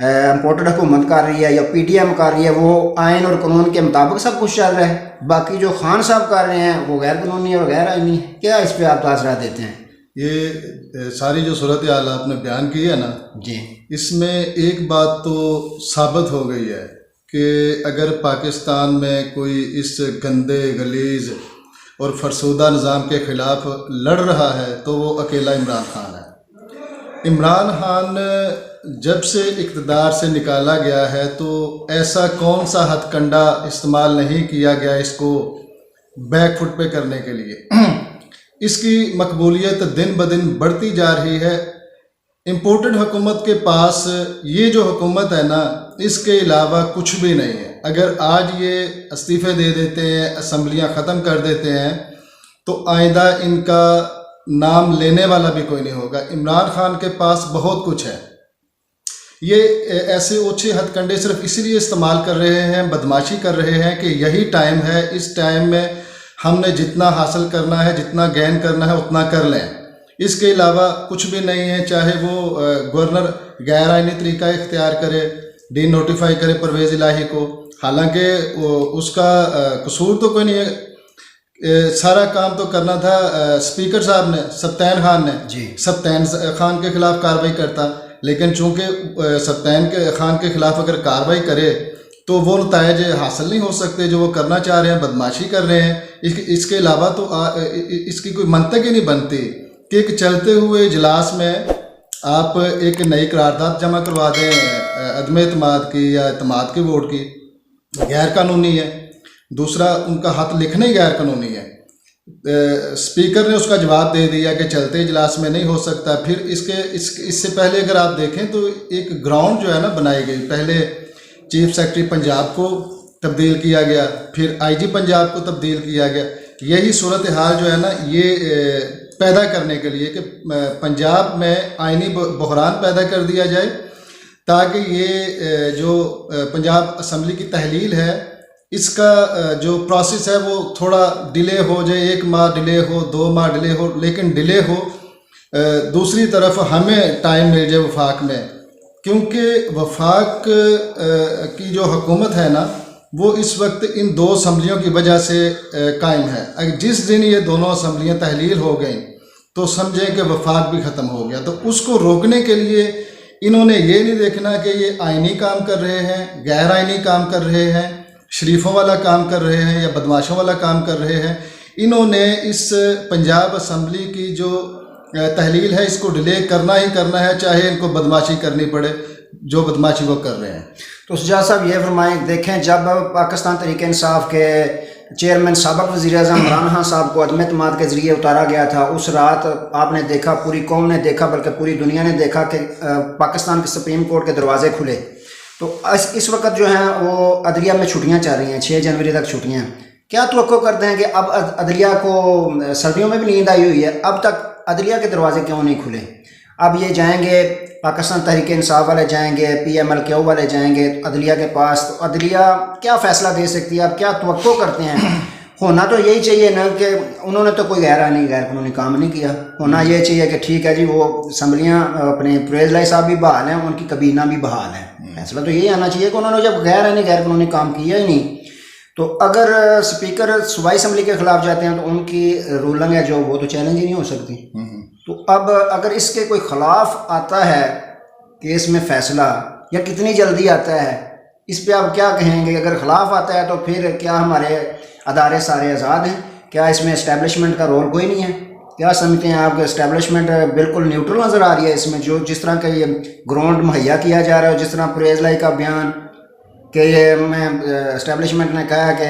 Imported حکومت کر رہی ہے یا پی ٹی ایم کر رہی ہے وہ آئین اور قانون کے مطابق سب کچھ چل رہا ہے، باقی جو خان صاحب کر رہے ہیں وہ غیر قانونی اور غیر آئینی ہے. کیا اس پہ آپ تاثرات دیتے ہیں؟ یہ ساری جو صورتحال آپ نے بیان کی ہے نا جی، اس میں ایک بات تو ثابت ہو گئی ہے کہ اگر پاکستان میں کوئی اس گندے غلیظ اور فرسودہ نظام کے خلاف لڑ رہا ہے تو وہ اکیلا عمران خان ہے. عمران خان جب سے اقتدار سے نکالا گیا ہے تو ایسا کون سا ہتھ کنڈا استعمال نہیں کیا گیا اس کو بیک فٹ پہ کرنے کے لیے. اس کی مقبولیت دن بدن بڑھتی جا رہی ہے. امپورٹڈ حکومت کے پاس یہ جو حکومت ہے نا اس کے علاوہ کچھ بھی نہیں ہے. اگر آج یہ استعفے دے دیتے ہیں، اسمبلیاں ختم کر دیتے ہیں تو آئندہ ان کا نام لینے والا بھی کوئی نہیں ہوگا. عمران خان کے پاس بہت کچھ ہے. یہ ایسے اوچھے ہتھ کنڈے صرف اسی لیے استعمال کر رہے ہیں، بدماشی کر رہے ہیں کہ یہی ٹائم ہے، اس ٹائم میں ہم نے جتنا حاصل کرنا ہے، جتنا گین کرنا ہے اتنا کر لیں. اس کے علاوہ کچھ بھی نہیں ہے. چاہے وہ گورنر غیر آئینی طریقہ اختیار کرے، ڈی نوٹیفائی کرے پرویز الہی کو، حالانکہ اس کا قصور تو کوئی نہیں ہے. سارا کام تو کرنا تھا اسپیکر صاحب نے، سبطین خان نے. جی، سبطین خان کے خلاف کارروائی کرتا، لیکن چونکہ سبطین خان کے خلاف اگر کارروائی کرے تو وہ نتائج حاصل نہیں ہو سکتے جو وہ کرنا چاہ رہے ہیں. بدماشی کر رہے ہیں. اس کے علاوہ تو اس کی کوئی منطق ہی نہیں بنتی کہ ایک چلتے ہوئے اجلاس میں آپ ایک نئی قرارداد جمع کروا دیں عدم اعتماد کی یا اعتماد کے ووٹ کی. غیر قانونی ہے. دوسرا ان کا خط لکھنا ہی غیر قانونی ہے. اسپیکر نے اس کا جواب دے دیا کہ چلتے اجلاس میں نہیں ہو سکتا. پھر اس سے پہلے اگر آپ دیکھیں تو ایک گراؤنڈ جو ہے نا بنائی گئی. پہلے چیف سیکرٹری پنجاب کو تبدیل کیا گیا، پھر آئی جی پنجاب کو تبدیل کیا گیا. یہی صورتحال جو ہے نا یہ پیدا کرنے کے لیے کہ پنجاب میں آئینی بحران پیدا کر دیا جائے تاکہ یہ جو پنجاب اسمبلی کی تحلیل ہے اس کا جو پروسیس ہے وہ تھوڑا ڈیلے ہو جائے. 1 ماہ ڈیلے ہو، 2 ماہ ڈیلے ہو، لیکن ڈیلے ہو. دوسری طرف ہمیں ٹائم مل جائے وفاق میں، کیونکہ وفاق کی جو حکومت ہے نا وہ اس وقت ان 2 اسمبلیوں کی وجہ سے قائم ہے. جس دن یہ دونوں اسمبلیاں تحلیل ہو گئیں تو سمجھیں کہ وفاق بھی ختم ہو گیا. تو اس کو روکنے کے لیے انہوں نے یہ نہیں دیکھنا کہ یہ آئینی کام کر رہے ہیں، غیر آئینی کام کر رہے ہیں، شریفوں والا کام کر رہے ہیں یا بدماشوں والا کام کر رہے ہیں. انہوں نے اس پنجاب اسمبلی کی جو تحلیل ہے اس کو ڈیلے کرنا ہی کرنا ہے، چاہے ان کو بدماشی کرنی پڑے جو بدماشی وہ کر رہے ہیں. تو سجاد صاحب یہ فرمائیں، دیکھیں جب پاکستان تحریک انصاف کے چیئرمین سابق وزیر اعظم عمران خان صاحب کو عدم اعتماد کے ذریعے اتارا گیا تھا، اس رات آپ نے دیکھا، پوری قوم نے دیکھا، بلکہ پوری دنیا نے دیکھا کہ پاکستان کے سپریم کورٹ کے دروازے کھلے. تو اس وقت جو ہیں وہ عدلیہ میں چھٹیاں چل رہی ہیں، 6 جنوری تک چھٹیاں. کیا توقع کرتے ہیں کہ اب عدلیہ کو سردیوں میں بھی نیند آئی ہوئی ہے، اب تک عدلیہ کے دروازے کیوں نہیں کھلے؟ اب یہ جائیں گے، پاکستان تحریک انصاف والے جائیں گے، پی ایم ایل کیو والے جائیں گے عدلیہ کے پاس، تو عدلیہ کیا فیصلہ دے سکتی ہے؟ اب کیا توقع کرتے ہیں؟ ہونا تو یہی چاہیے نا کہ انہوں نے تو کوئی غیر آئینی غیر قانونی کام نہیں کیا. ہونا یہ چاہیے کہ ٹھیک ہے جی وہ اسمبلیاں اپنے پرویز الہی صاحب بھی بحال ہیں، ان کی کابینہ بھی بحال ہے. فیصلہ تو یہی آنا چاہیے کہ انہوں نے جب غیر آئینی غیر قانونی کام کیا ہی نہیں تو اگر اسپیکر صوبائی اسمبلی کے خلاف جاتے ہیں تو ان کی رولنگ ہے جو وہ تو چیلنج ہی نہیں ہو سکتی. تو اب اگر اس کے کوئی خلاف آتا ہے کیس میں فیصلہ، یا کتنی جلدی آتا ہے، اس پہ آپ کیا کہیں گے؟ اگر خلاف آتا ہے تو پھر کیا ہمارے ادارے سارے آزاد ہیں؟ کیا اس میں اسٹیبلشمنٹ کا رول کوئی نہیں ہے؟ کیا سمجھتے ہیں آپ کہ اسٹیبلشمنٹ بالکل نیوٹرل نظر آ رہی ہے اس میں؟ جس طرح کا یہ گراؤنڈ مہیا کیا جا رہا ہے، جس طرح پرویز الہی کا بیان کہ یہ میں اسٹیبلشمنٹ نے کہا کہ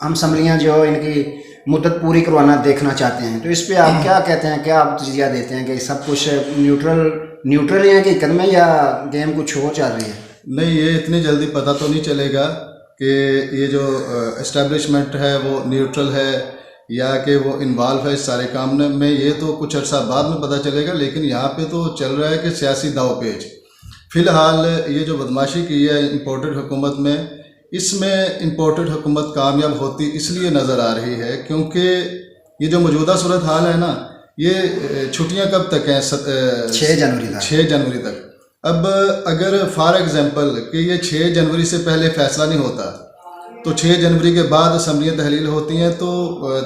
ہم اسمبلیاں جو ان کی مدت پوری کروانا دیکھنا چاہتے ہیں، تو اس پہ آپ کیا کہتے ہیں؟ کیا آپ تجزیہ دیتے ہیں کہ سب کچھ نیوٹرل ہے کہ قدمیں یا گیم کچھ اور چل رہی ہے؟ نہیں، یہ اتنی جلدی پتہ تو نہیں چلے گا کہ یہ جو اسٹیبلشمنٹ ہے وہ نیوٹرل ہے یا کہ وہ انوالو ہے اس سارے کام میں. یہ تو کچھ عرصہ بعد میں پتہ چلے گا. لیکن یہاں پہ تو چل رہا ہے کہ سیاسی داؤ پیچ. فی الحال یہ جو بدماشی کی ہے امپورٹڈ حکومت میں، اس میں امپورٹڈ حکومت کامیاب ہوتی اس لیے نظر آ رہی ہے کیونکہ یہ جو موجودہ صورتحال ہے نا، یہ چھٹیاں کب تک ہیں؟ 6 جنوری تک. 6 جنوری تک. اب اگر فار ایگزامپل کہ یہ 6 جنوری سے پہلے فیصلہ نہیں ہوتا تو 6 جنوری کے بعد اسمبلیاں تحلیل ہوتی ہیں تو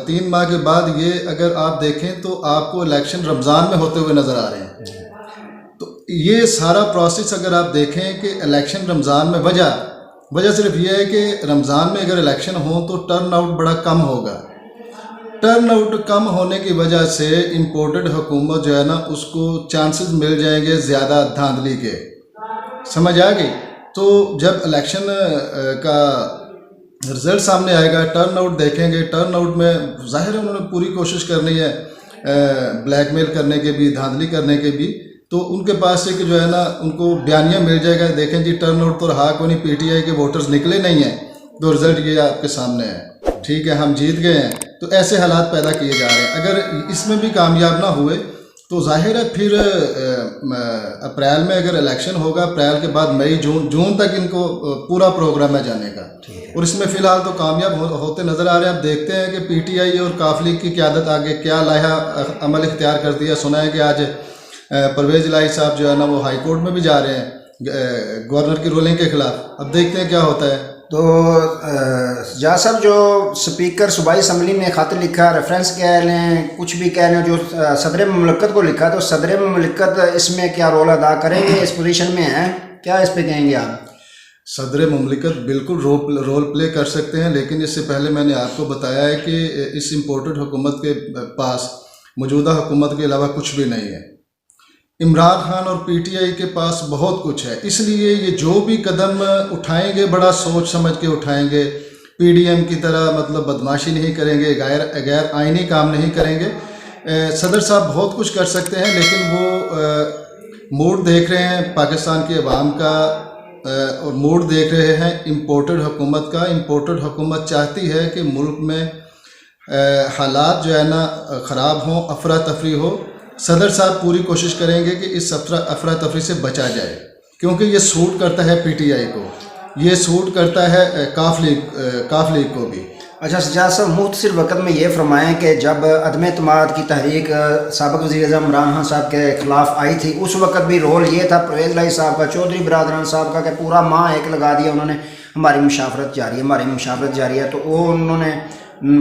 3 ماہ کے بعد یہ اگر آپ دیکھیں تو آپ کو الیکشن رمضان میں ہوتے ہوئے نظر آ رہے ہیں. تو یہ سارا پروسیس اگر آپ دیکھیں کہ الیکشن رمضان میں وجہ صرف یہ ہے کہ رمضان میں اگر الیکشن ہوں تو ٹرن آؤٹ بڑا کم ہوگا. ٹرن آؤٹ کم ہونے کی وجہ سے امپورٹڈ حکومت جو ہے نا اس کو چانسز مل جائیں گے زیادہ دھاندلی کے. سمجھ آ گئی. تو جب الیکشن کا رزلٹ سامنے آئے گا, ٹرن آؤٹ دیکھیں گے, ٹرن آؤٹ میں ظاہر ہے انہوں نے پوری کوشش کرنی ہے بلیک میل کرنے کے بھی, دھاندلی کرنے کے بھی. تو ان کے پاس سے کہ جو ہے نا ان کو بیانیہ مل جائے گا, دیکھیں جی ٹرن آؤٹ تو رہا کوئی نہیں, پی ٹی آئی کے ووٹرز نکلے نہیں ہیں تو رزلٹ یہ آپ کے سامنے ہے, ٹھیک ہے ہم جیت گئے ہیں. تو ایسے حالات پیدا کیے جا رہے ہیں. اگر اس میں بھی کامیاب نہ ہوئے تو ظاہر ہے پھر اپریل میں اگر الیکشن ہوگا, اپریل کے بعد مئی جون تک ان کو پورا پروگرام ہے جانے کا. اور اس میں فی الحال تو کامیاب ہوتے نظر آ رہے ہیں. اب دیکھتے ہیں کہ پی ٹی آئی اور کاف لیگ کی قیادت آگے کیا لائحہ عمل اختیار کرتی ہے. سنا ہے کہ آج پرویز الہی صاحب جو ہے نا وہ ہائی کورٹ میں بھی جا رہے ہیں گورنر کی رولنگ کے خلاف. اب دیکھتے ہیں کیا ہوتا ہے. تو جہاں صاحب جو سپیکر صوبائی اسمبلی نے خط لکھا, ریفرنس کہہ لیں کچھ بھی کہہ لیں, جو صدر مملکت کو لکھا, تو صدر مملکت اس میں کیا رول ادا کریں گے, اس پوزیشن میں ہیں, کیا اس پہ کہیں گے آپ؟ صدر مملکت بالکل رول پلے کر سکتے ہیں, لیکن اس سے پہلے میں نے آپ کو بتایا ہے کہ اس امپورٹڈ حکومت کے پاس موجودہ حکومت کے علاوہ کچھ بھی نہیں ہے. عمران خان اور پی ٹی آئی کے پاس بہت کچھ ہے, اس لیے یہ جو بھی قدم اٹھائیں گے بڑا سوچ سمجھ کے اٹھائیں گے. پی ڈی ایم کی طرح مطلب بدماشی نہیں کریں گے, غیر آئینی کام نہیں کریں گے. صدر صاحب بہت کچھ کر سکتے ہیں, لیکن وہ موڈ دیکھ رہے ہیں پاکستان کے عوام کا, اور موڈ دیکھ رہے ہیں امپورٹڈ حکومت کا. امپورٹڈ حکومت چاہتی ہے کہ ملک میں حالات جو ہے نا خراب ہوں, افراتفری ہو. صدر صاحب پوری کوشش کریں گے کہ اس افراتفری سے بچا جائے, کیونکہ یہ سوٹ کرتا ہے پی ٹی آئی کو, یہ سوٹ کرتا ہے کاف لیگ کو بھی. اچھا سجاد صاحب, مختصر وقت میں یہ فرمائیں کہ جب عدم اعتماد کی تحریک سابق وزیر اعظم عمران خان صاحب کے خلاف آئی تھی, اس وقت بھی رول یہ تھا پرویز الہی صاحب کا, چودھری برادران صاحب کا, کہ پورا ماہ ایک لگا دیا انہوں نے, ہماری مشاورت جاری ہے. تو وہ انہوں نے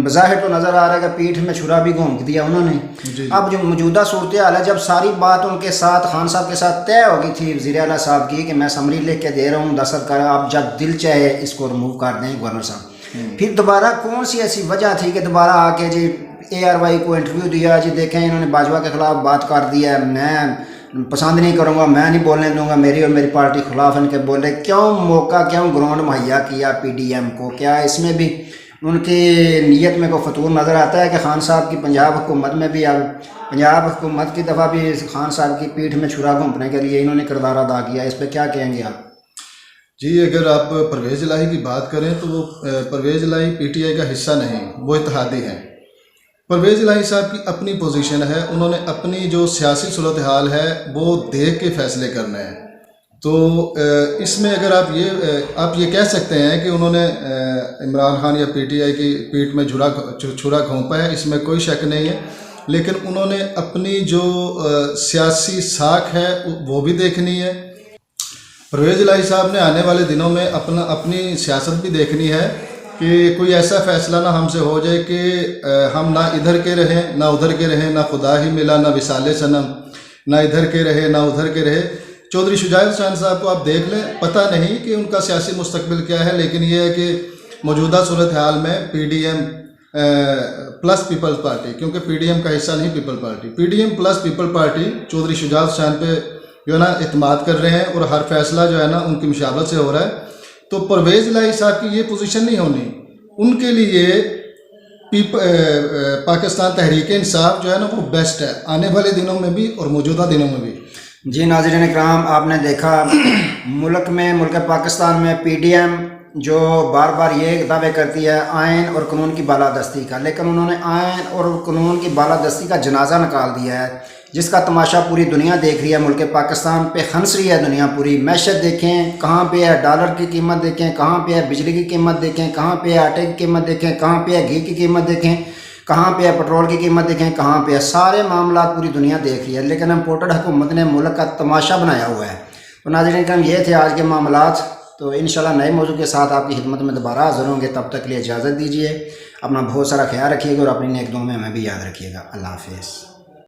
بظاہر تو نظر آ رہا ہے کہ پیٹھ میں چھرا بھی گھونک دیا انہوں نے. اب جو موجودہ صورتحال ہے, جب ساری بات ان کے ساتھ خان صاحب کے ساتھ طے ہو گئی تھی وزیر اعلیٰ صاحب کی کہ میں سمری لکھ کے دے رہا ہوں, دستخط کر, آپ جب دل چاہے اس کو ریموو کر دیں گورنر صاحب, پھر دوبارہ کون سی ایسی وجہ تھی کہ دوبارہ آ کے جی اے آر وائی کو انٹرویو دیا, جی دیکھیں انہوں نے باجوہ کے خلاف بات کر دیا ہے, میں پسند نہیں کروں گا, میں نہیں بولنے دوں گا, میری اور میری پارٹی خلاف ان کے بولے. کیوں موقع, کیوں گراؤنڈ مہیا کیا پی ڈی ایم کو؟ کیا اس میں بھی ان کی نیت میں کوئی فطور نظر آتا ہے کہ خان صاحب کی پنجاب حکومت میں بھی, اب پنجاب حکومت کی دفعہ بھی خان صاحب کی پیٹھ میں چھرا گھونپنے کے لیے انہوں نے کردار ادا کیا؟ اس پہ کیا کہیں گے آپ؟ جی اگر آپ پرویز الہی کی بات کریں تو وہ پرویز الہی پی ٹی آئی کا حصہ نہیں, وہ اتحادی ہیں. پرویز الہی صاحب کی اپنی پوزیشن ہے, انہوں نے اپنی جو سیاسی صورتحال ہے وہ دیکھ کے فیصلے کرنے ہیں. تو اس میں اگر آپ یہ کہہ سکتے ہیں کہ انہوں نے عمران خان یا پی ٹی آئی کی پیٹھ میں چھرا گھونپا ہے, اس میں کوئی شک نہیں ہے, لیکن انہوں نے اپنی جو سیاسی ساکھ ہے وہ بھی دیکھنی ہے. پرویز الہی صاحب نے آنے والے دنوں میں اپنی سیاست بھی دیکھنی ہے کہ کوئی ایسا فیصلہ نہ ہم سے ہو جائے کہ ہم نہ ادھر کے رہیں نہ ادھر کے رہیں, نہ خدا ہی ملا نہ وصال صنم, نہ ادھر کے رہے نہ ادھر کے رہے. چودھری شجاعت حسین صاحب کو آپ دیکھ لیں, پتہ نہیں کہ ان کا سیاسی مستقبل کیا ہے, لیکن یہ ہے کہ موجودہ صورتحال میں پی ڈی ایم پلس پیپلز پارٹی, کیونکہ پی ڈی ایم کا حصہ نہیں پیپل پارٹی, پی ڈی ایم پلس پیپل پارٹی چودھری شجاعت حسین پہ جو ہے نا اعتماد کر رہے ہیں, اور ہر فیصلہ جو ہے نا ان کی مشاورت سے ہو رہا ہے. تو پرویز الہی صاحب کی یہ پوزیشن نہیں ہونی, ان کے لیے پاکستان تحریک انصاف جو ہے نا وہ بیسٹ ہے آنے والے دنوں میں بھی اور موجودہ دنوں میں بھی. جی ناظرین اکرام, آپ نے دیکھا ملک پاکستان میں پی ڈی ایم جو بار بار یہ دعوے کرتی ہے آئین اور قانون کی بالادستی کا, لیکن انہوں نے آئین اور قانون کی بالادستی کا جنازہ نکال دیا ہے, جس کا تماشا پوری دنیا دیکھ رہی ہے. ملک پاکستان پہ ہنس رہی ہے دنیا پوری. معیشت دیکھیں کہاں پہ ہے, ڈالر کی قیمت دیکھیں کہاں پہ ہے, بجلی کی قیمت دیکھیں کہاں پہ ہے, آٹے کی قیمت دیکھیں کہاں پہ ہے, گھی کی قیمت دیکھیں کہاں پہ ہے, پیٹرول کی قیمت دیکھیں کہاں پہ ہے. سارے معاملات پوری دنیا دیکھ رہی ہے, لیکن امپورٹڈ حکومت نے ملک کا تماشا بنایا ہوا ہے. تو ناظرین کرام یہ تھے آج کے معاملات. تو انشاءاللہ نئے موضوع کے ساتھ آپ کی خدمت میں دوبارہ حاضر ہوں گے. تب تک کے لیے اجازت دیجیے. اپنا بہت سارا خیال رکھیے گا اور اپنی نیک دعاؤں میں ہمیں بھی یاد رکھیے گا. اللہ حافظ.